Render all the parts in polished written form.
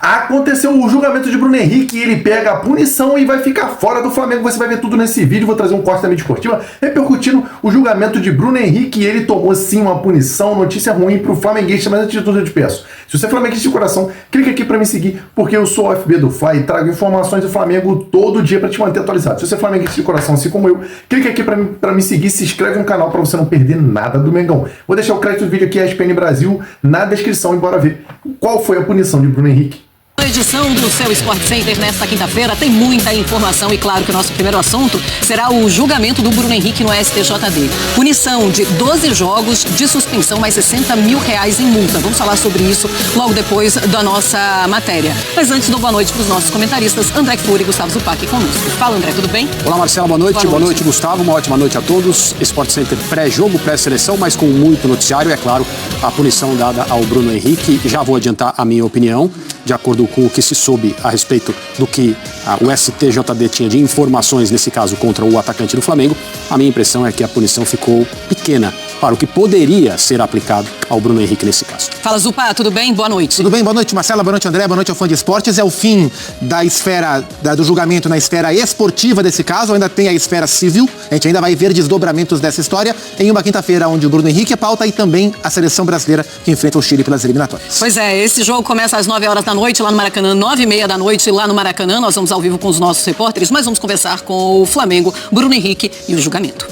Aconteceu o julgamento de Bruno Henrique e ele pega a punição e vai ficar fora do Flamengo. Você vai ver tudo nesse vídeo. Vou trazer um corte da mídia esportiva repercutindo o julgamento de Bruno Henrique. E ele tomou sim uma punição, notícia ruim pro flamenguista. Mas antes de tudo eu te peço, se você é flamenguista de coração, clica aqui pra me seguir, porque eu sou o FB do Fly e trago informações do Flamengo todo dia pra te manter atualizado. Se você é flamenguista de coração, assim como eu, clica aqui pra me seguir, se inscreve no canal pra você não perder nada do Mengão. Vou deixar o crédito do vídeo aqui, ESPN Brasil, na descrição e bora ver qual foi a punição de Bruno Henrique. A edição do seu Sport Center nesta quinta-feira tem muita informação e claro que o nosso primeiro assunto será o julgamento do Bruno Henrique no STJD. Punição de 12 jogos de suspensão mais R$60 mil em multa. Vamos falar sobre isso logo depois da nossa matéria. Mas antes, dou boa noite para os nossos comentaristas, André Kfouri e Gustavo Zupac conosco. Fala, André, tudo bem? Olá, Marcela, boa noite. Boa noite, Gustavo. Uma ótima noite a todos. Sport Center pré-jogo, pré-seleção, mas com muito noticiário. E é claro, a punição dada ao Bruno Henrique. Já vou adiantar a minha opinião. De acordo com o que se soube a respeito do que o STJD tinha de informações, nesse caso, contra o atacante do Flamengo, a minha impressão é que a punição ficou pequena para o que poderia ser aplicado ao Bruno Henrique nesse caso. Fala, Zupa, tudo bem? Boa noite. Tudo bem, boa noite, Marcela, boa noite, André, boa noite ao fã de esportes. É o fim da esfera do julgamento na esfera esportiva desse caso, ainda tem a esfera civil, a gente ainda vai ver desdobramentos dessa história em uma quinta-feira onde o Bruno Henrique é pauta e também a seleção brasileira que enfrenta o Chile pelas eliminatórias. Pois é, esse jogo começa às 9 horas da noite lá no Maracanã, 9h30 da noite lá no Maracanã. Nós vamos ao vivo com os nossos repórteres, mas vamos conversar com o Flamengo, Bruno Henrique e o julgamento.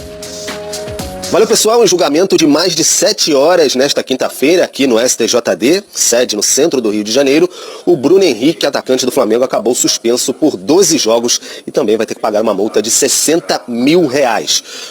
Valeu, pessoal. Um julgamento de mais de 7 horas nesta quinta-feira aqui no STJD, sede no centro do Rio de Janeiro. O Bruno Henrique, atacante do Flamengo, acabou suspenso por 12 jogos e também vai ter que pagar uma multa de R$60 mil.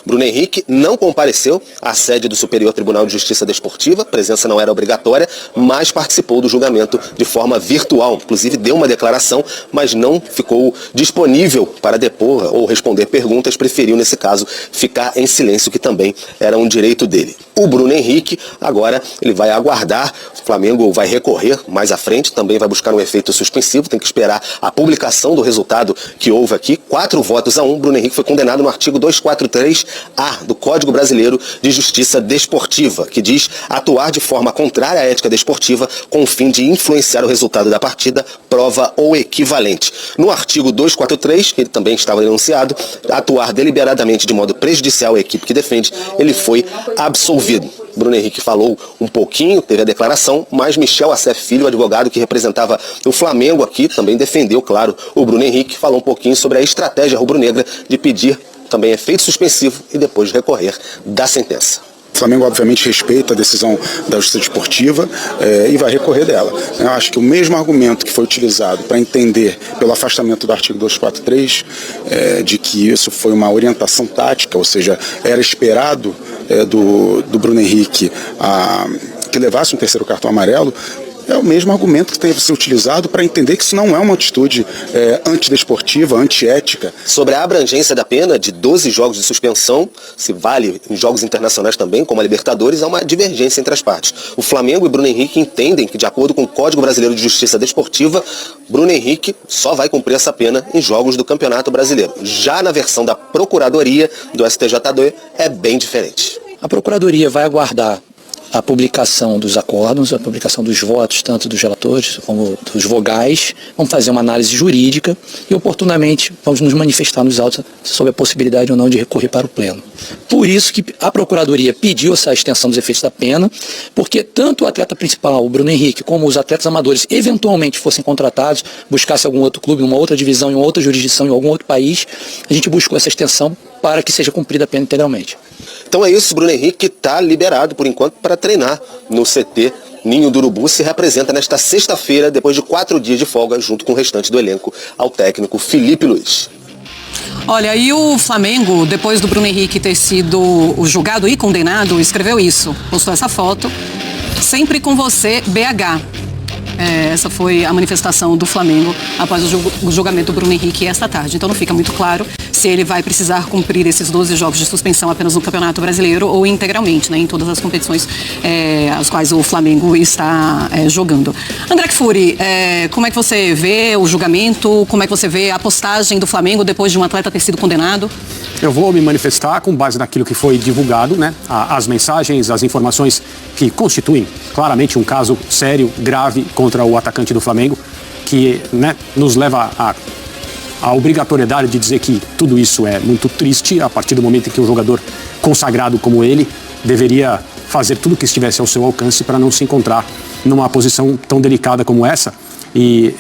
Bruno Henrique não compareceu à sede do Superior Tribunal de Justiça Desportiva, a presença não era obrigatória, mas participou do julgamento de forma virtual. Inclusive deu uma declaração, mas não ficou disponível para depor ou responder perguntas, preferiu nesse caso ficar em silêncio, que também era um direito dele. O Bruno Henrique, agora, ele vai aguardar, o Flamengo vai recorrer mais à frente, também vai buscar um efeito suspensivo, tem que esperar a publicação do resultado que houve aqui, 4-1. Bruno Henrique foi condenado no artigo 243-A do Código Brasileiro de Justiça Desportiva, que diz atuar de forma contrária à ética desportiva com o fim de influenciar o resultado da partida, prova ou equivalente. No artigo 243, que ele também estava denunciado, atuar deliberadamente de modo prejudicial à equipe que defende, ele foi absolvido. Bruno Henrique falou um pouquinho, teve a declaração, mas Michel Assef Filho, o advogado que representava o Flamengo aqui, também defendeu, claro, o Bruno Henrique, falou um pouquinho sobre a estratégia rubro-negra de pedir também efeito suspensivo e depois recorrer da sentença. O Flamengo, obviamente, respeita a decisão da Justiça Desportiva e vai recorrer dela. Eu acho que o mesmo argumento que foi utilizado para entender pelo afastamento do artigo 243, de que isso foi uma orientação tática, ou seja, era esperado do Bruno Henrique que levasse um terceiro cartão amarelo, é o mesmo argumento que deve ser utilizado para entender que isso não é uma atitude antidesportiva, antiética. Sobre a abrangência da pena de 12 jogos de suspensão, se vale em jogos internacionais também, como a Libertadores, há uma divergência entre as partes. O Flamengo e Bruno Henrique entendem que, de acordo com o Código Brasileiro de Justiça Desportiva, Bruno Henrique só vai cumprir essa pena em jogos do Campeonato Brasileiro. Já na versão da Procuradoria do STJD é bem diferente. A Procuradoria vai aguardar a publicação dos acordos, a publicação dos votos, tanto dos relatores como dos vogais. Vamos fazer uma análise jurídica e, oportunamente, vamos nos manifestar nos autos sobre a possibilidade ou não de recorrer para o pleno. Por isso que a Procuradoria pediu essa extensão dos efeitos da pena, porque tanto o atleta principal, o Bruno Henrique, como os atletas amadores, eventualmente fossem contratados, buscasse algum outro clube, numa outra divisão, em outra jurisdição, em algum outro país, a gente buscou essa extensão para que seja cumprida a pena integralmente. Então é isso, Bruno Henrique está liberado por enquanto para treinar no CT Ninho do Urubu, se representa nesta sexta-feira, depois de 4 dias de folga, junto com o restante do elenco, ao técnico Felipe Luiz. Olha, e o Flamengo, depois do Bruno Henrique ter sido julgado e condenado, escreveu isso, postou essa foto, sempre com você, BH. Essa foi a manifestação do Flamengo após o julgamento do Bruno Henrique esta tarde. Então não fica muito claro se ele vai precisar cumprir esses 12 jogos de suspensão apenas no Campeonato Brasileiro ou integralmente, né, em todas as competições as quais o Flamengo está jogando. André Kfouri, como é que você vê o julgamento? Como é que você vê a postagem do Flamengo depois de um atleta ter sido condenado? Eu vou me manifestar com base naquilo que foi divulgado, né? As mensagens, as informações que constituem claramente um caso sério, grave contra o atacante do Flamengo. que, né, nos leva a obrigatoriedade de dizer que tudo isso é muito triste a partir do momento em que um jogador consagrado como ele deveria fazer tudo o que estivesse ao seu alcance para não se encontrar numa posição tão delicada como essa. E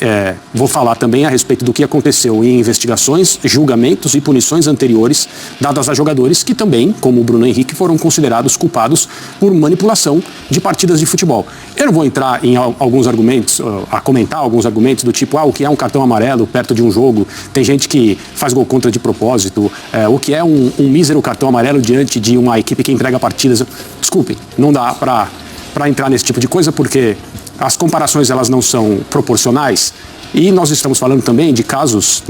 vou falar também a respeito do que aconteceu em investigações, julgamentos e punições anteriores dadas a jogadores que também, como o Bruno Henrique, foram considerados culpados por manipulação de partidas de futebol. Eu não vou entrar em alguns argumentos, a comentar alguns argumentos do tipo, o que é um cartão amarelo perto de um jogo, tem gente que faz gol contra de propósito, o que é um mísero cartão amarelo diante de uma equipe que entrega partidas. Desculpem, não dá para entrar nesse tipo de coisa, porque as comparações elas não são proporcionais e nós estamos falando também de casos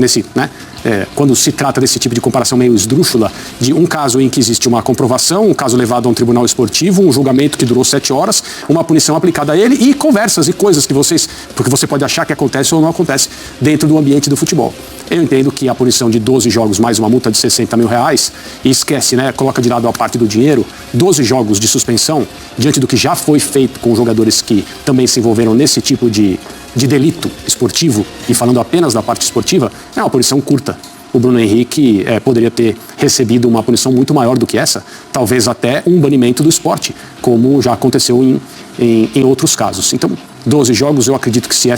quando se trata desse tipo de comparação meio esdrúxula, de um caso em que existe uma comprovação, um caso levado a um tribunal esportivo, um julgamento que durou 7 horas, uma punição aplicada a ele e conversas e coisas porque você pode achar que acontece ou não acontece dentro do ambiente do futebol. Eu entendo que a punição de 12 jogos mais uma multa de R$60 mil, e esquece, coloca de lado a parte do dinheiro, 12 jogos de suspensão, diante do que já foi feito com jogadores que também se envolveram nesse tipo de delito esportivo, e falando apenas da parte esportiva, é uma punição curta. O Bruno Henrique poderia ter recebido uma punição muito maior do que essa, talvez até um banimento do esporte, como já aconteceu em outros casos. Então, 12 jogos, eu acredito que se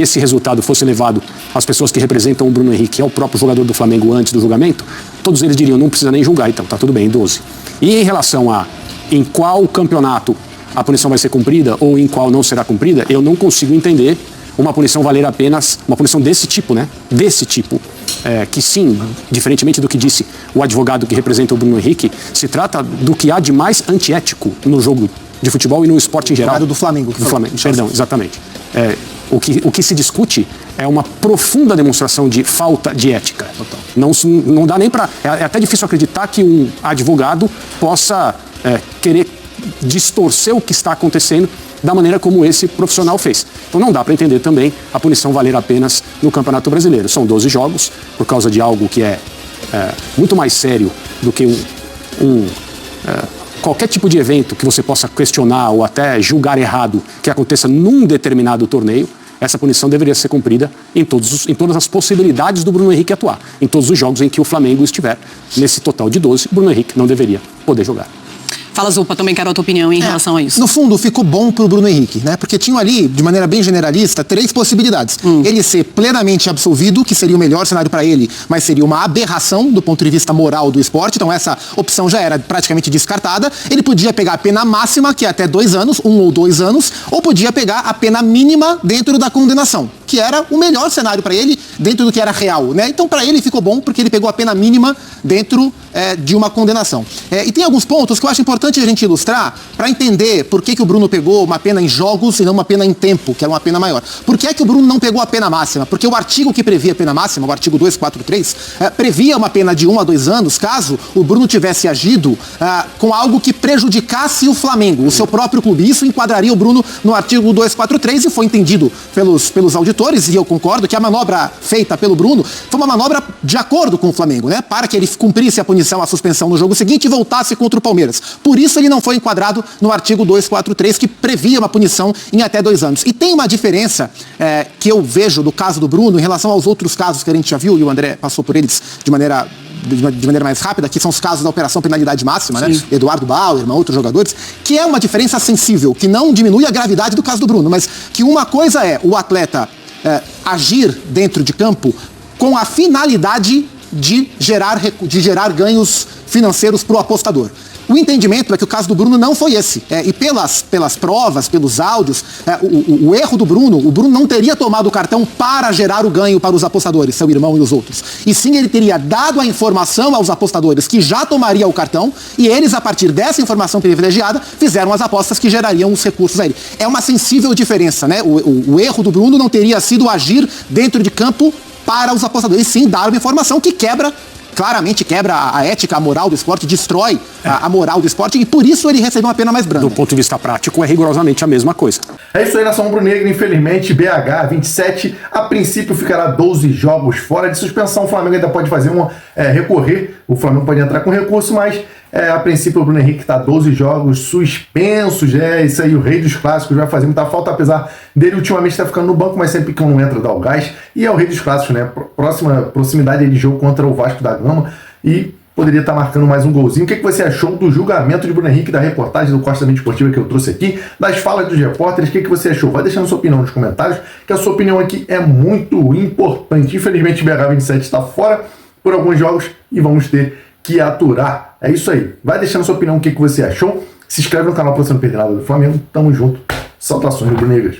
esse resultado fosse levado às pessoas que representam o Bruno Henrique e ao próprio jogador do Flamengo antes do julgamento, todos eles diriam, não precisa nem julgar, então tá tudo bem, 12. E em relação a em qual campeonato a punição vai ser cumprida ou em qual não será cumprida, eu não consigo entender uma punição valer apenas, uma punição desse tipo, desse tipo, que sim, diferentemente do que disse o advogado que representa o Bruno Henrique, se trata do que há de mais antiético no jogo de futebol e no esporte em geral. Do Flamengo. Perdão, exatamente. O que se discute é uma profunda demonstração de falta de ética. Total. Não dá nem para... É até difícil acreditar que um advogado possa querer distorcer o que está acontecendo da maneira como esse profissional fez. Então não dá para entender também a punição valer apenas no Campeonato Brasileiro. São 12 jogos, por causa de algo que é muito mais sério do que qualquer tipo de evento que você possa questionar ou até julgar errado que aconteça num determinado torneio. Essa punição deveria ser cumprida em todas as possibilidades do Bruno Henrique atuar. Em todos os jogos em que o Flamengo estiver nesse total de 12, Bruno Henrique não deveria poder jogar. Fala, Zupa, também quero a tua opinião em relação a isso. No fundo, ficou bom pro Bruno Henrique, Porque tinham ali, de maneira bem generalista, 3 possibilidades. Ele ser plenamente absolvido, que seria o melhor cenário para ele, mas seria uma aberração do ponto de vista moral do esporte, então essa opção já era praticamente descartada. Ele podia pegar a pena máxima, que é até 2 anos, 1 ou 2 anos, ou podia pegar a pena mínima dentro da condenação, que era o melhor cenário para ele, dentro do que era real, Então, para ele ficou bom, porque ele pegou a pena mínima dentro de uma condenação. E tem alguns pontos que eu acho importante a gente ilustrar para entender por que o Bruno pegou uma pena em jogos e não uma pena em tempo, que era uma pena maior. Por que é que o Bruno não pegou a pena máxima? Porque o artigo que previa a pena máxima, o artigo 243, previa uma pena de 1 a 2 anos, caso o Bruno tivesse agido com algo que prejudicasse o Flamengo, o seu próprio clube. Isso enquadraria o Bruno no artigo 243 e foi entendido pelos auditores, e eu concordo que a manobra feita pelo Bruno foi uma manobra de acordo com o Flamengo, para que ele cumprisse a punição, a suspensão no jogo seguinte e voltasse contra o Palmeiras. Por isso ele não foi enquadrado no artigo 243, que previa uma punição em até 2 anos. E tem uma diferença que eu vejo do caso do Bruno em relação aos outros casos que a gente já viu, e o André passou por eles de maneira mais rápida, que são os casos da Operação Penalidade Máxima, Eduardo Bauer, outros jogadores, que é uma diferença sensível, que não diminui a gravidade do caso do Bruno, mas que uma coisa é o atleta agir dentro de campo com a finalidade de gerar ganhos financeiros para o apostador. O entendimento é que o caso do Bruno não foi esse. E pelas provas, pelos áudios, o erro do Bruno, o Bruno não teria tomado o cartão para gerar o ganho para os apostadores, seu irmão e os outros. E sim, ele teria dado a informação aos apostadores que já tomaria o cartão, e eles, a partir dessa informação privilegiada, fizeram as apostas que gerariam os recursos a ele. É uma sensível diferença, O erro do Bruno não teria sido agir dentro de campo para os apostadores, e sim dar uma informação que claramente quebra a ética, a moral do esporte, destrói a moral do esporte, e por isso ele recebeu uma pena mais branda. Do ponto de vista prático, é rigorosamente a mesma coisa. É isso aí, nação rubro-negra. Infelizmente, BH 27, a princípio ficará 12 jogos fora de suspensão. O Flamengo ainda pode fazer recorrer, o Flamengo pode entrar com recurso, mas A princípio o Bruno Henrique está 12 jogos suspensos, isso aí, o rei dos clássicos, vai fazer muita falta, apesar dele ultimamente estar ficando no banco, mas sempre que não entra dá o gás, e é o rei dos clássicos, né? Proximidade de jogo contra o Vasco da Gama, e poderia estar marcando mais um golzinho. O que você achou do julgamento de Bruno Henrique, da reportagem do Costa Mídia Esportiva que eu trouxe aqui, das falas dos repórteres? O que você achou? Vai deixando sua opinião nos comentários, que a sua opinião aqui é muito importante. Infelizmente, o BH27 está fora por alguns jogos e vamos ter que aturar. É isso aí. Vai deixando sua opinião, o que você achou. Se inscreve no canal para você não perder nada do Flamengo. Tamo junto. Saudações rubro-negras.